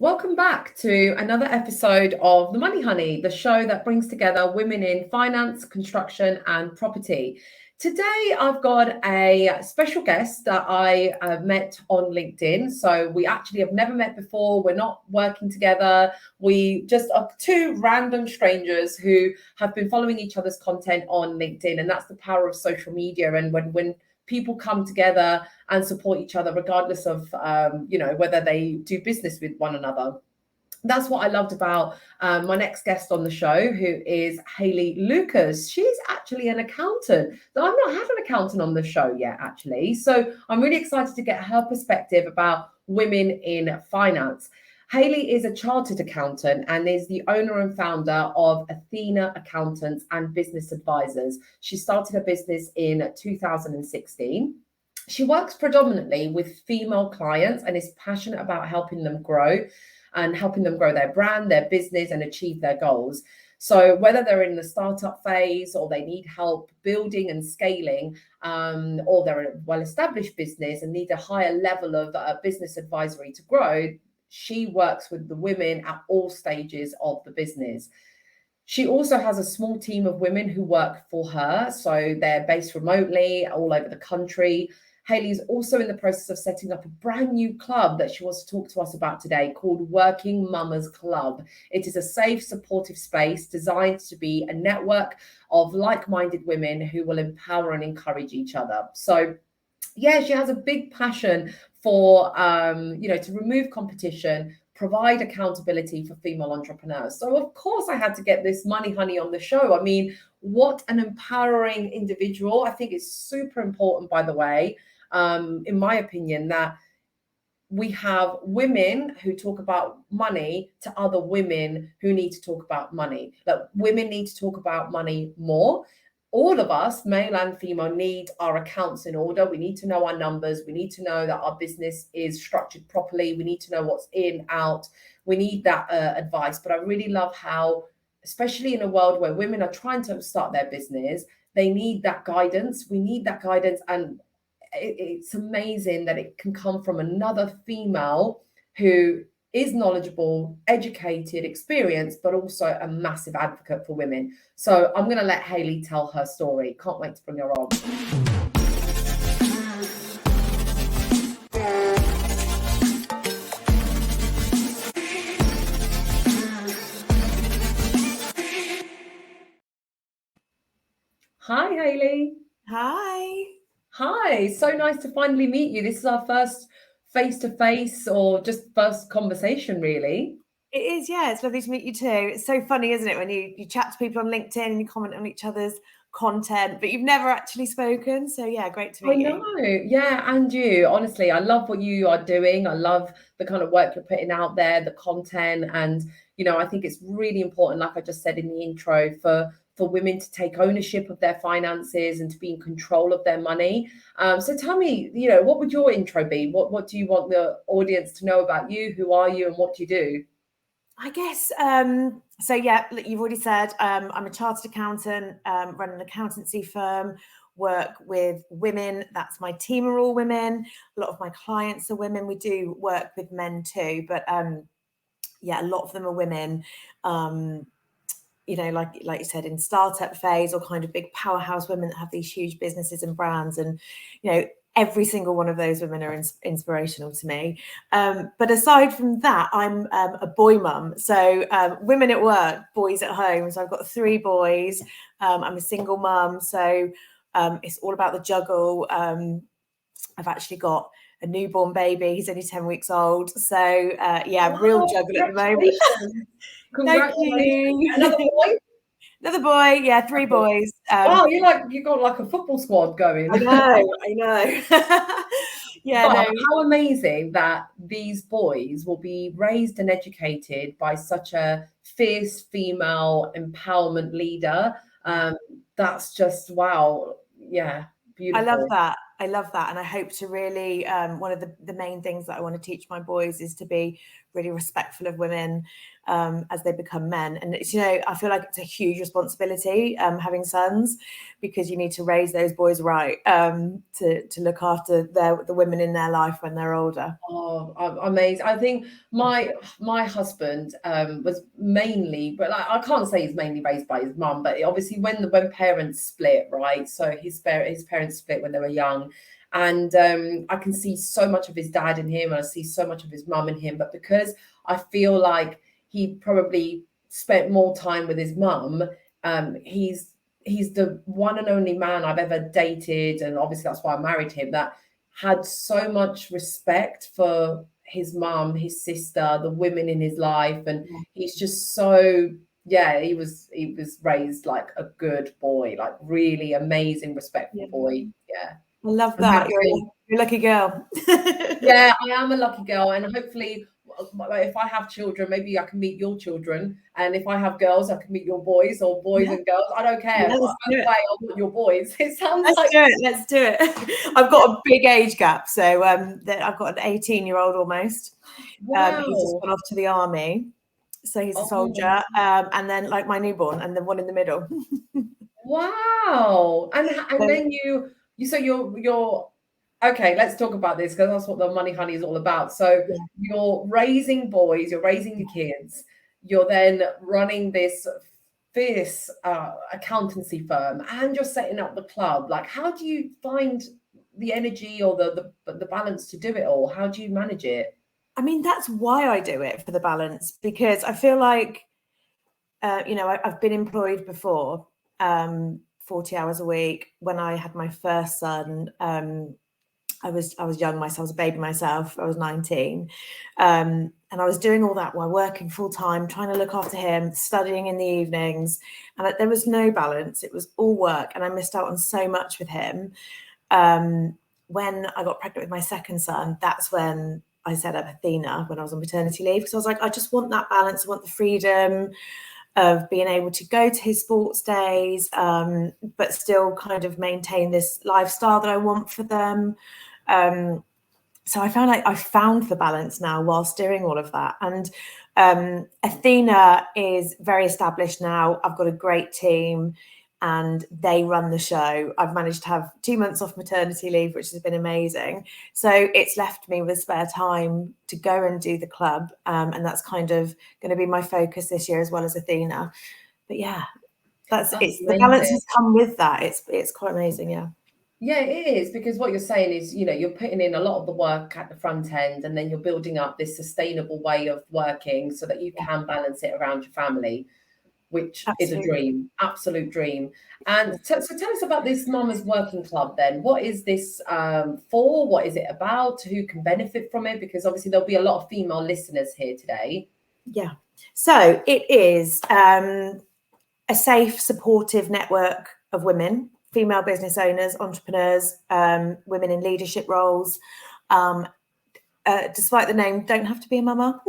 Welcome back to another episode of The Money Honey, the show that brings together women in finance, construction, and property. Today, I've got a special guest that I met on LinkedIn. So we actually have never met before. We're not working together. We just are two random strangers who have been following each other's content on LinkedIn. And that's the power of social media. And when people come together and support each other, regardless of, whether they do business with one another. That's what I loved about my next guest on the show, who is Hayley Lucas. She's actually an accountant. So I've not had an accountant on the show yet, actually. So I'm really excited to get her perspective about women in finance. Hayley is a chartered accountant and is the owner and founder of Athena Accountants and Business Advisors. She started her business in 2016. She works predominantly with female clients and is passionate about helping them grow their brand, their business, and achieve their goals. So whether they're in the startup phase or they need help building and scaling, or they're a well-established business and need a higher level of business advisory to grow, she works with the women at all stages of the business. She also has a small team of women who work for her. So they're based remotely all over the country. Hayley is also in the process of setting up a brand new club that she wants to talk to us about today called Working Mummas Club. It is a safe, supportive space designed to be a network of like-minded women who will empower and encourage each other. So yeah, she has a big passion for, to remove competition, provide accountability for female entrepreneurs. So of course I had to get this money honey on the show. I mean, what an empowering individual. I think it's super important, by the way, in my opinion, that we have women who talk about money to other women who need to talk about money. That women need to talk about money more. All of us, male and female, need our accounts in order. We need to know our numbers. We need to know that our business is structured properly. We need to know what's in, out. We need that advice. But I really love how, especially in a world where women are trying to start their business, they need that guidance. We need that guidance. And it's amazing that it can come from another female who is knowledgeable, educated, experienced, but also a massive advocate for women. So I'm going to let Hayley tell her story. Can't wait to bring her on. Hi, Hayley. Hi. Hi, so nice to finally meet you. This is our first face-to-face or just first conversation, really. It is, yeah. It's lovely to meet you too. It's so funny, isn't it, when you chat to people on LinkedIn and you comment on each other's content, but you've never actually spoken. So yeah, great to meet you. I know, yeah, and you. Honestly, I love what you are doing. I love the kind of work you're putting out there, the content, and I think it's really important, like I just said in the intro, for women to take ownership of their finances and to be in control of their money. So tell me, what would your intro be? What do you want the audience to know about you? Who are you and what do you do? I guess, so yeah, you've already said, I'm a chartered accountant, run an accountancy firm, work with women. That's my team are all women. A lot of my clients are women. We do work with men too, but yeah, a lot of them are women. Like you said, in startup phase or kind of big powerhouse women that have these huge businesses and brands. And, every single one of those women are inspirational to me. But aside from that, I'm a boy mum. So women at work, boys at home. So I've got 3 boys. I'm a single mum. So it's all about the juggle. I've actually got a newborn baby. He's only 10 weeks old. So real juggle at the moment. Congratulations. Another boy? Another boy, yeah, 3 boys. Wow, you got like a football squad going. I know. Yeah, but how amazing that these boys will be raised and educated by such a fierce female empowerment leader. That's just wow. Yeah, beautiful. I love that. And I hope to really, one of the main things that I want to teach my boys is to be really respectful of women, as they become men. And it's, I feel like it's a huge responsibility having sons, because you need to raise those boys right, to look after the women in their life when they're older. Oh, amazing. I think my husband was mainly, but I can't say he's mainly raised by his mum, but obviously when parents split, right? So his parents split when they were young. And I can see so much of his dad in him, and I see so much of his mum in him. But because I feel like he probably spent more time with his mum, he's the one and only man I've ever dated, and obviously that's why I married him, that had so much respect for his mum, his sister, the women in his life. And he's just so, he was raised like a good boy, like really amazing, respectful boy. Yeah. I love that. You're a lucky girl. Yeah, I am a lucky girl, and hopefully if I have children, maybe I can meet your children, and if I have girls, I can meet your boys, or boys and girls. I don't care. I want your boys. It sounds Let's do it. I've got a big age gap, so I've got an 18-year-old almost. Wow. He's just gone off to the army, so he's a soldier. And then like my newborn, and then one in the middle. Wow. And then you're okay, let's talk about this, because that's what the Money Honey is all about. So you're raising boys, you're raising the kids, you're then running this fierce accountancy firm, and you're setting up the club. Like, how do you find the energy or the balance to do it all? How do you manage it? I mean, that's why I do it, for the balance, because I feel like, I've been employed before, 40 hours a week. When I had my first son, I was young myself, I was a baby myself, I was 19. And I was doing all that while working full time, trying to look after him, studying in the evenings. And there was no balance. It was all work. And I missed out on so much with him. When I got pregnant with my second son, that's when I set up Athena, when I was on maternity leave. Because I was like, I just want that balance. I want the freedom of being able to go to his sports days, but still kind of maintain this lifestyle that I want for them. So I found the balance now whilst doing all of that. And Athena is very established now. I've got a great team, and they run the show. I've managed to have 2 months off maternity leave, which has been amazing. So it's left me with spare time to go and do the club. And that's kind of going to be my focus this year, as well as Athena. But yeah, the balance has come with that. It's quite amazing. Yeah. Yeah, it is, because what you're saying is, you're putting in a lot of the work at the front end, and then you're building up this sustainable way of working so that you can balance it around your family, which is a dream, absolute dream. And so tell us about this Mama's Working Club then. What is this for? What is it about? Who can benefit from it? Because obviously there'll be a lot of female listeners here today. Yeah. So it is a safe, supportive network of women, female business owners, entrepreneurs, women in leadership roles. Despite the name, don't have to be a mama.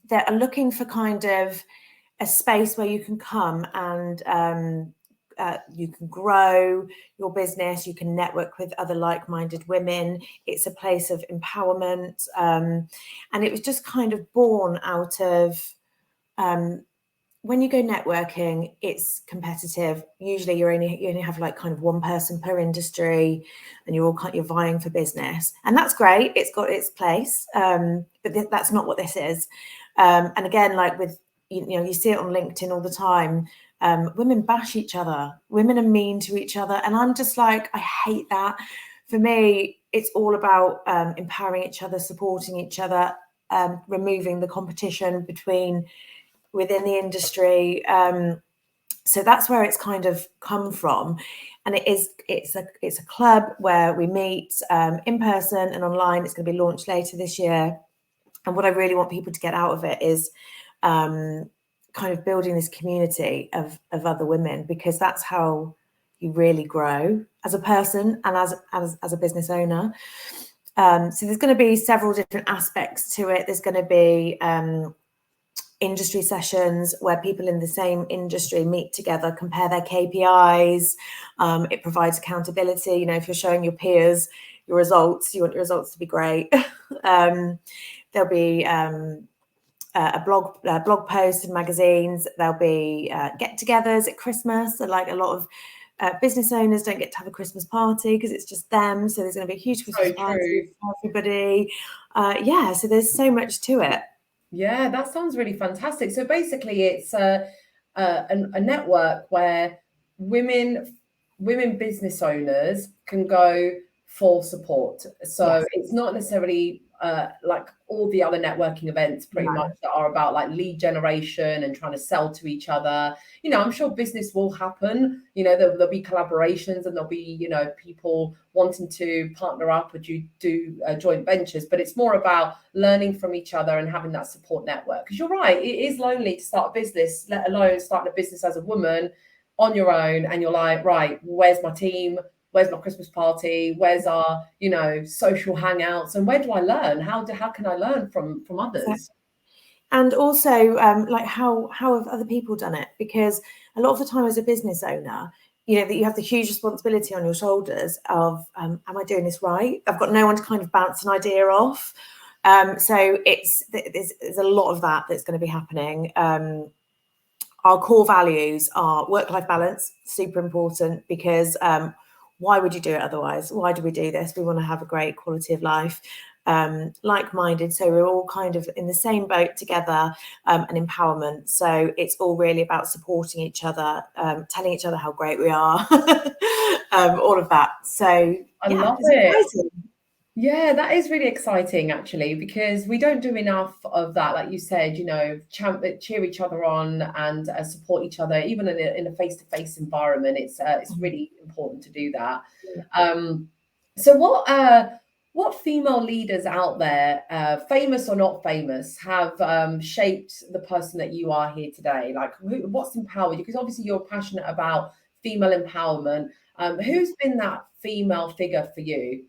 They're looking for kind of a space where you can come and you can grow your business, you can network with other like-minded women. It's a place of empowerment. And it was just kind of born out of when you go networking, it's competitive. Usually you only have like kind of one person per industry, and you're vying for business, and that's great. It's got its place, but that's not what this is. And again, like with you see it on LinkedIn all the time. Women bash each other. Women are mean to each other, and I'm just like, I hate that. For me, it's all about empowering each other, supporting each other, removing the competition within the industry. So that's where it's kind of come from. And it's a club where we meet in person and online. It's going to be launched later this year. And what I really want people to get out of it is kind of building this community of other women, because that's how you really grow as a person and as a business owner. So there's going to be several different aspects to it. There's going to be industry sessions where people in the same industry meet together, compare their KPIs. It provides accountability. If you're showing your peers your results, you want your results to be great. there'll be a blog post in magazines. There'll be get-togethers at Christmas. So like a lot of business owners don't get to have a Christmas party because it's just them. So there's going to be a huge Christmas party for everybody. So there's so much to it. Yeah, that sounds really fantastic. So basically, it's a network where women business owners can go for support. So it's not necessarily like all the other networking events pretty much that are about like lead generation and trying to sell to each other. You know, I'm sure business will happen. You know, there'll be collaborations and there'll be, you know, people wanting to partner up or do joint ventures, but it's more about learning from each other and having that support network. Because you're right, it is lonely to start a business, let alone starting a business as a woman on your own. And you're like, right, where's my team? Where's my Christmas party? Where's our, you know, social hangouts? And where do I learn? How can I learn from others? Exactly. And also, like how have other people done it? Because a lot of the time as a business owner, you know, that you have the huge responsibility on your shoulders of, am I doing this right? I've got no one to kind of bounce an idea off. So there's a lot of that that's going to be happening. Our core values are work-life balance, super important, because why would you do it otherwise? Why do we do this? We want to have a great quality of life, like-minded. So we're all kind of in the same boat together, and empowerment. So it's all really about supporting each other, telling each other how great we are, all of that. So I love it. Exciting. Yeah, that is really exciting, actually, because we don't do enough of that. Like you said, you know, cheer each other on and support each other, even in a face-to-face environment. It's really important to do that. So what female leaders out there, famous or not famous, have shaped the person that you are here today? Like, what's empowered you? Because obviously you're passionate about female empowerment. Who's been that female figure for you?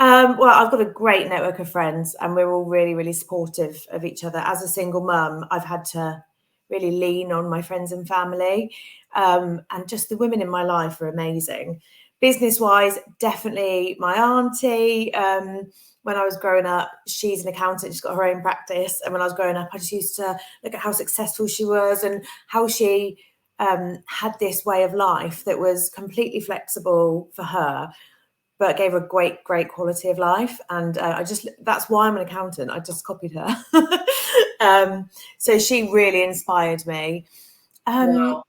Well, I've got a great network of friends and we're all really, really supportive of each other. As a single mum, I've had to really lean on my friends and family. And just the women in my life are amazing. Business-wise, definitely my auntie. When I was growing up, she's an accountant, she's got her own practice. And when I was growing up, I just used to look at how successful she was and how she had this way of life that was completely flexible for her, but gave her a great quality of life. And that's why I'm an accountant. I just copied her. So she really inspired me. Wow.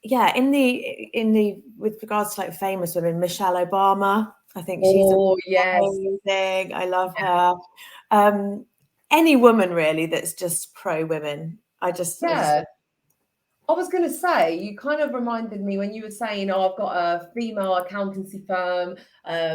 Yeah, in the with regards to like famous women, Michelle Obama, I think she's amazing. I love her. Any woman really that's just pro women. I was going to say, you kind of reminded me when you were saying, I've got a female accountancy firm,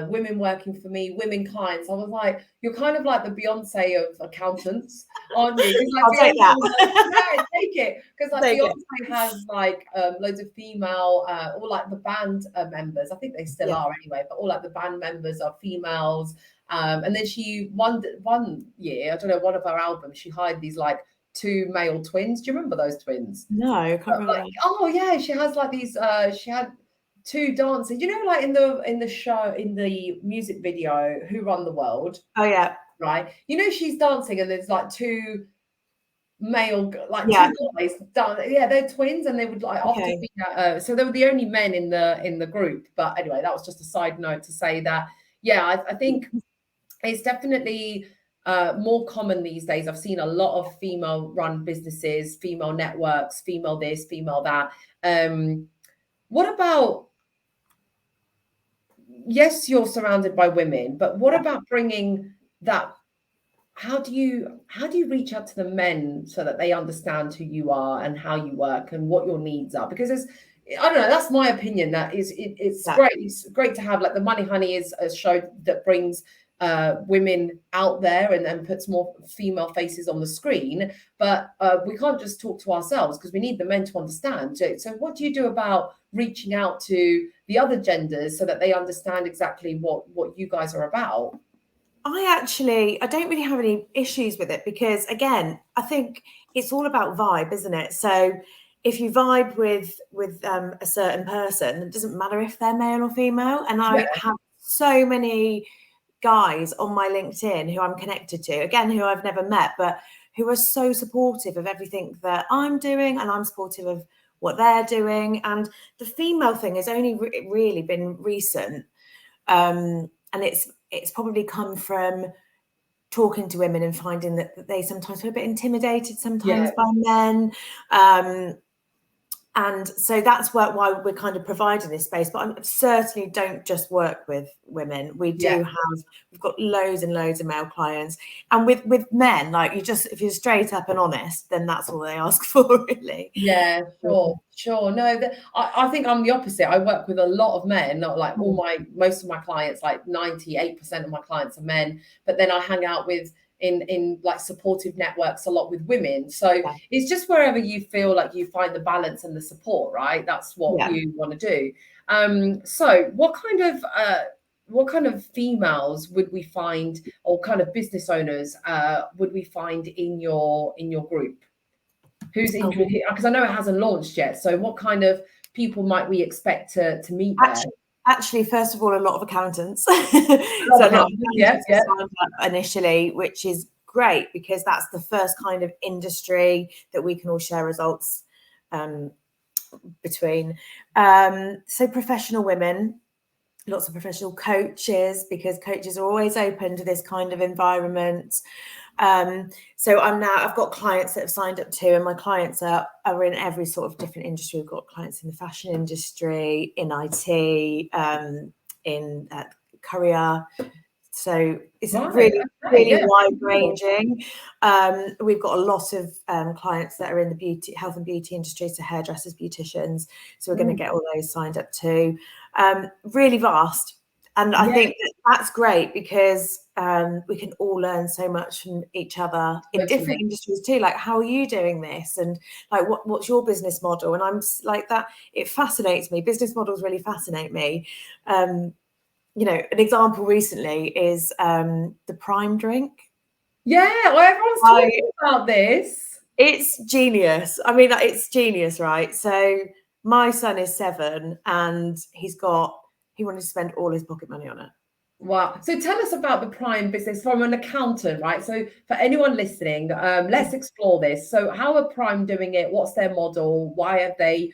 women working for me, women clients. I was like, you're kind of like the Beyonce of accountants, aren't you? Like, I'll take that. Take it. Because like Beyonce has like loads of female, all like the band members. I think they still are anyway, but all like the band members are females. And then she one year, I don't know, one of her albums, she hired these like 2 male twins. Do you remember those twins? No, I can't remember. Like, oh yeah, she has like these. She had 2 dancers. You know, like in the show, in the music video, Who Run the World? Oh yeah, right. You know, she's dancing, and there's like 2 male, like 2 guys. Yeah, they're twins, and they would like often be. So they were the only men in the group. But anyway, that was just a side note to say that. Yeah, I think it's definitely more common these days. I've seen a lot of female-run businesses, female networks, female this, female that. What about, yes, you're surrounded by women, but what about bringing that? How do you reach out to the men so that they understand who you are and how you work and what your needs are? Because I don't know, that's my opinion. That is, it's great. It's great to have, like, the Money Honey is a show that brings women out there and puts more female faces on the screen, but we can't just talk to ourselves because we need the men to understand. So what do you do about reaching out to the other genders so that they understand exactly what you guys are about? I don't really have any issues with it because, again, I think it's all about vibe, isn't it? So if you vibe with a certain person, it doesn't matter if they're male or female. And I have so many guys on my LinkedIn who I'm connected to, again, who I've never met, but who are so supportive of everything that I'm doing, and I'm supportive of what they're doing. And the female thing has only really been recent, and it's probably come from talking to women and finding that they sometimes feel a bit intimidated sometimes by men. And so that's why we're kind of providing this space. But I certainly don't just work with women. We've got loads and loads of male clients. And with men, like, if you're straight up and honest, then that's all they ask for, really. Yeah, sure. No, I think I'm the opposite. I work with a lot of men, not like most of my clients, like 98% of my clients are men. But then I hang out with in like supportive networks a lot with women. So it's just wherever you feel like you find the balance and the support, right? That's what you want to do. So what kind of females would we find, or kind of business owners would we find in your group? Who's interested? Because I know it hasn't launched yet. So what kind of people might we expect to meet there? Actually, first of all, a lot of accountants. Signed up initially, which is great because that's the first kind of industry that we can all share results between. So professional women, lots of professional coaches, because coaches are always open to this kind of environment. So I've got clients that have signed up too, and my clients are in every sort of different industry. We've got clients in the fashion industry, in IT, in courier. So it's really wide ranging. We've got a lot of clients that are in the health and beauty industry, so hairdressers, beauticians. So we're going to get all those signed up too. Really vast. And I think that's great because we can all learn so much from each other in different industries too. Like, how are you doing this? And like, what's your business model? And I'm like that. It fascinates me. Business models really fascinate me. An example recently is the Prime drink. Yeah, well, everyone's talking about this. It's genius. I mean, it's genius, right? So my son is 7 and he wanted to spend all his pocket money on it. Wow. So tell us about the Prime business from an accountant, right? So for anyone listening, let's explore this. So how are Prime doing it? What's their model? Why have they,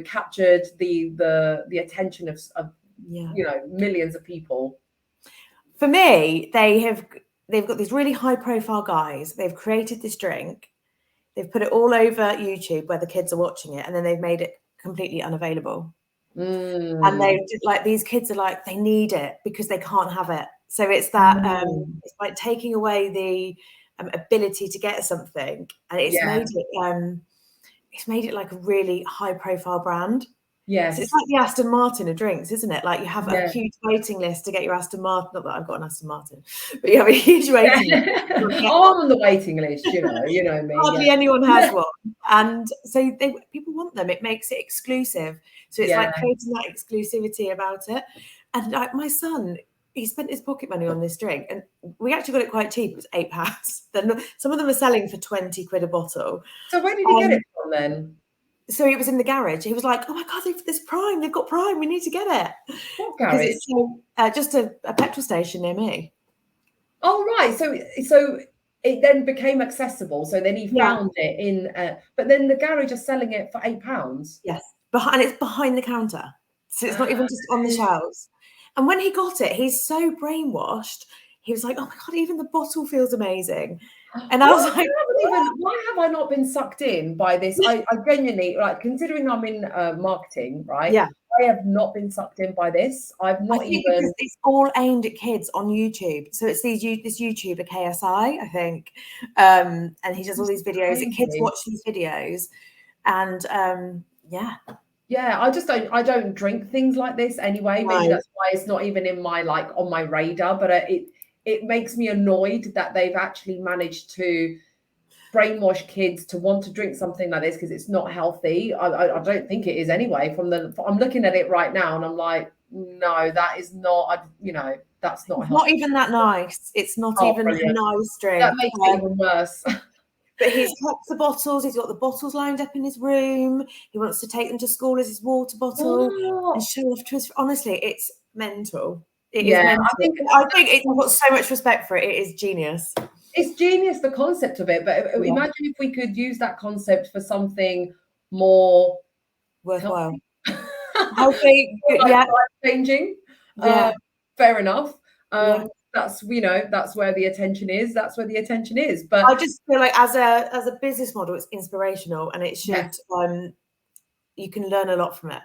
captured the attention of millions of people? For me, they've got these really high profile guys. They've created this drink. They've put it all over YouTube where the kids are watching it, and then they've made it completely unavailable. And these kids are like, they need it because they can't have it. So it's that it's like taking away the ability to get something, and it's made it like a really high profile brand. Yes, so it's like the Aston Martin of drinks, isn't it? Like, you have a huge waiting list to get your Aston Martin. Not that I've got an Aston Martin, but you have a huge waiting list. I'm on the waiting list, you know me. Hardly anyone has one, and so people want them. It makes it exclusive. So it's like creating that exclusivity about it. And like, my son, he spent his pocket money on this drink, and we actually got it quite cheap. It was £8. Then some of them are selling for 20 quid a bottle. So where did he get it from then? So it was in the garage. He was like, "Oh my God, there's Prime. They've got Prime. We need to get it." What garage? Because it's just a petrol station near me. Oh, right. So it then became accessible. So then he found it in, but then the garage are selling it for £8. Yes, and it's behind the counter. So it's not even just on the shelves. And when he got it, he's so brainwashed. He was like, "Oh my God, even the bottle feels amazing." And I was like, why have I not been sucked in by this? I genuinely, like, considering I'm in marketing, right? Yeah. I have not been sucked in by this. I've not because it's all aimed at kids on YouTube. So it's this YouTuber, KSI, I think. And he does all these videos and kids watch these videos. And I don't drink things like this anyway. Maybe that's why it's not even in my, like, on my radar, but it makes me annoyed that they've actually managed to brainwash kids to want to drink something like this because it's not healthy. I don't think it is anyway. I'm looking at it right now and I'm like, no, that is not. That's not. Not even that nice. It's not even a nice drink. That makes it even worse. But he's kept the bottles. He's got the bottles lined up in his room. He wants to take them to school as his water bottle and show off to us. Honestly, it's mental. It Yeah, is mental. I think it's got so much respect for it. It is genius. It's genius, the concept of it. But imagine if we could use that concept for something more worthwhile. healthy, like yeah, life-changing. yeah. Fair enough. Yeah. That's that's where the attention is. That's where the attention is. But I just feel like as a business model, it's inspirational, and it should. You can learn a lot from it.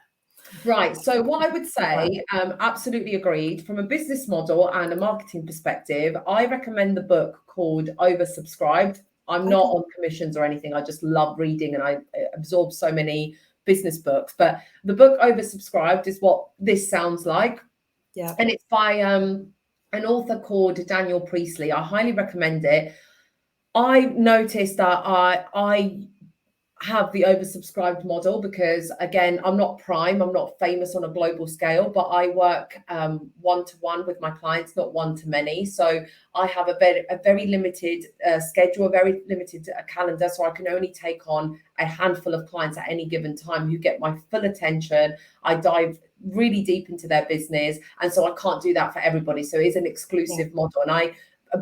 Right. So what I would say, absolutely agreed. From a business model and a marketing perspective, I recommend the book called Oversubscribed. I'm not on commissions or anything. I just love reading and I absorb so many business books. But the book Oversubscribed is what this sounds like. Yeah. And it's by an author called Daniel Priestley. I highly recommend it. I noticed that I have the oversubscribed model because, again, I'm not prime, I'm not famous on a global scale, but I work one-to-one with my clients, not one-to-many. So I have a very limited schedule, a very limited calendar. So I can only take on a handful of clients at any given time who get my full attention. I dive really deep into their business. And so I can't do that for everybody. So it's an exclusive model. And I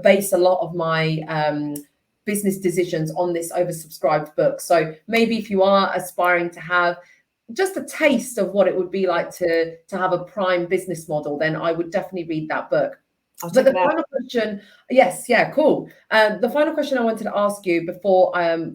base a lot of my business decisions on this oversubscribed book. So maybe if you are aspiring to have just a taste of what it would be like to have a prime business model, then I would definitely read that book. But the final question, cool. The final question I wanted to ask you before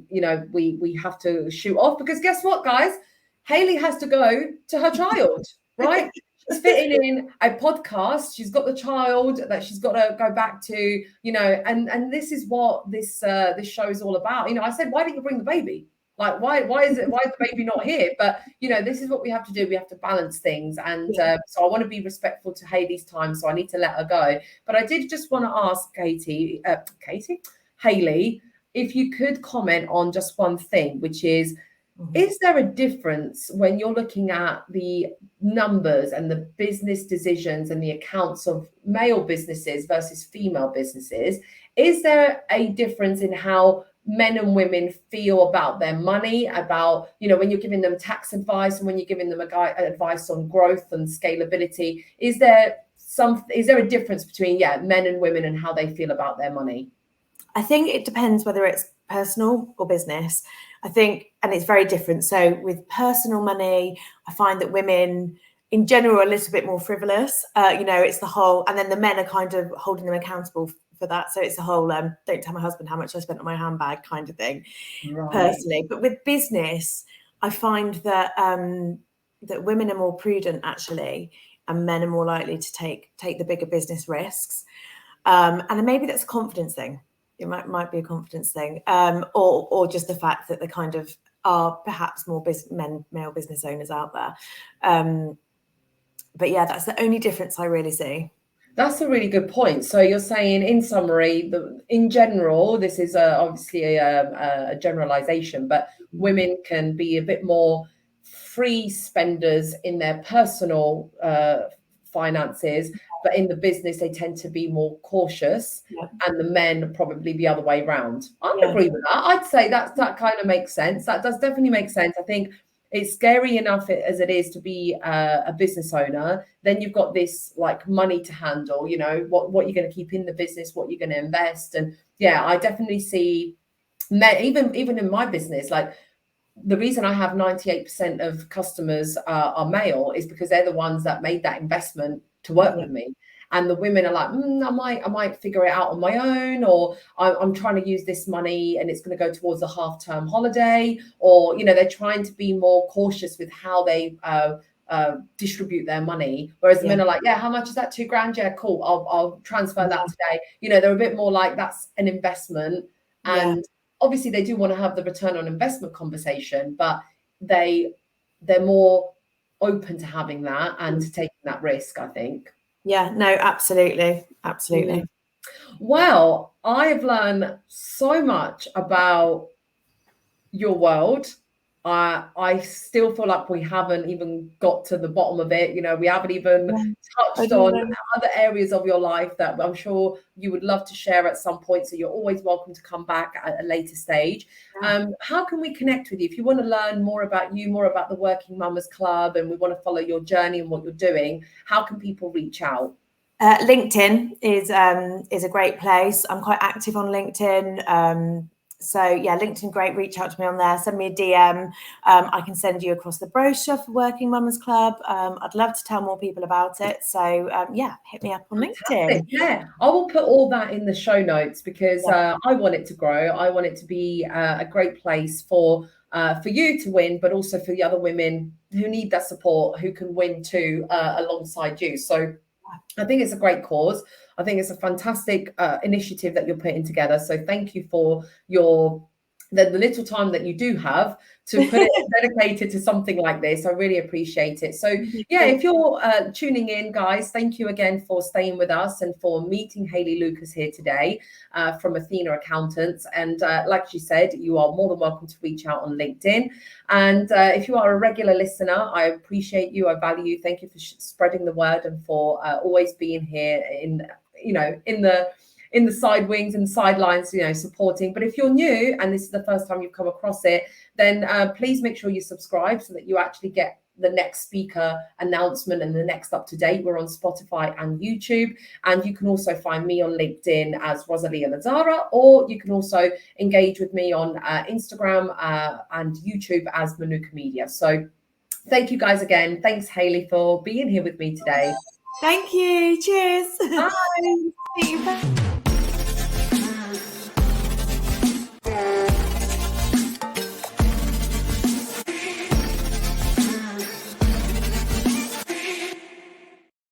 we have to shoot off, because guess what, guys? Hayley has to go to her child, right? She's fitting in a podcast. She's got the child that she's got to go back to, and this is what this show is all about. I said, why didn't you bring the baby? Like, why is the baby not here? But, this is what we have to do. We have to balance things. And so I want to be respectful to Hayley's time. So I need to let her go. But I did just want to ask Hayley, if you could comment on just one thing, which is there a difference when you're looking at the numbers and the business decisions and the accounts of male businesses versus female businesses? Is there a difference in how men and women feel about their money, about, when you're giving them tax advice and when you're giving them advice on growth and scalability? Is there a difference between men and women and how they feel about their money? I think it depends whether it's personal or business. I think, and it's very different. So with personal money, I find that women in general are a little bit more frivolous. It's the whole, and then the men are kind of holding them accountable for that. So it's the whole, don't tell my husband how much I spent on my handbag kind of thing, personally. But with business, I find that that women are more prudent actually, and men are more likely to take the bigger business risks. And maybe that's a confidence thing. It might be a confidence thing, or just the fact that there kind of are perhaps more male business owners out there. But yeah, that's the only difference I really see. That's a really good point. So you're saying, in summary, in general, this is obviously a generalization, but women can be a bit more free spenders in their personal finances, but in the business they tend to be more cautious, and the men probably the other way around. I agree with that. I'd say that kind of makes sense. That does definitely make sense. I think it's scary enough as it is to be a business owner. Then you've got this like money to handle, what you're going to keep in the business, what you're going to invest. And I definitely see even in my business, like, the reason I have 98% of customers are male is because they're the ones that made that investment to work with me. And the women are like, I might figure it out on my own, or I'm trying to use this money and it's going to go towards a half-term holiday, or, they're trying to be more cautious with how they distribute their money. Whereas the men are like, how much is that? $2,000? Yeah, cool. I'll transfer that today. They're a bit more like, that's an investment. And obviously they do want to have the return on investment conversation, but they're more open to having that and to taking that risk, I think. Yeah, no, absolutely. Absolutely. Well, I've learned so much about your world. I still feel like we haven't even got to the bottom of it. We haven't even touched on other areas of your life that I'm sure you would love to share at some point. So you're always welcome to come back at a later stage. How can we connect with you? If you want to learn more about you, more about the Working Mamas Club, and we want to follow your journey and what you're doing, how can people reach out? LinkedIn is a great place. I'm quite active on LinkedIn. So yeah, LinkedIn, great. Reach out to me on there. Send me a DM. I can send you across the brochure for Working Mamas Club. I'd love to tell more people about it. So yeah, hit me up on LinkedIn. Yeah, I will put all that in the show notes because I want it to grow. I want it to be a great place for you to win, but also for the other women who need that support, who can win too alongside you. So I think it's a great cause. I think it's a fantastic initiative that you're putting together. So thank you for the little time that you do have to put it dedicated to something like this. I really appreciate it. So yeah, if you're tuning in, guys, thank you again for staying with us and for meeting Hayley Lucas here today from Athena Accountants. And like she said, you are more than welcome to reach out on LinkedIn. And if you are a regular listener, I appreciate you. I value you. Thank you for spreading the word and for always being here in the side wings and sidelines, supporting. But if you're new and this is the first time you've come across it, then please make sure you subscribe so that you actually get the next speaker announcement and the next up to date. We're on Spotify and YouTube, and you can also find me on LinkedIn as Rosalia Lazara, or you can also engage with me on Instagram and YouTube as Manuka Media. So thank you guys again. Thanks, Hayley, for being here with me today. Thank you. Cheers. Bye.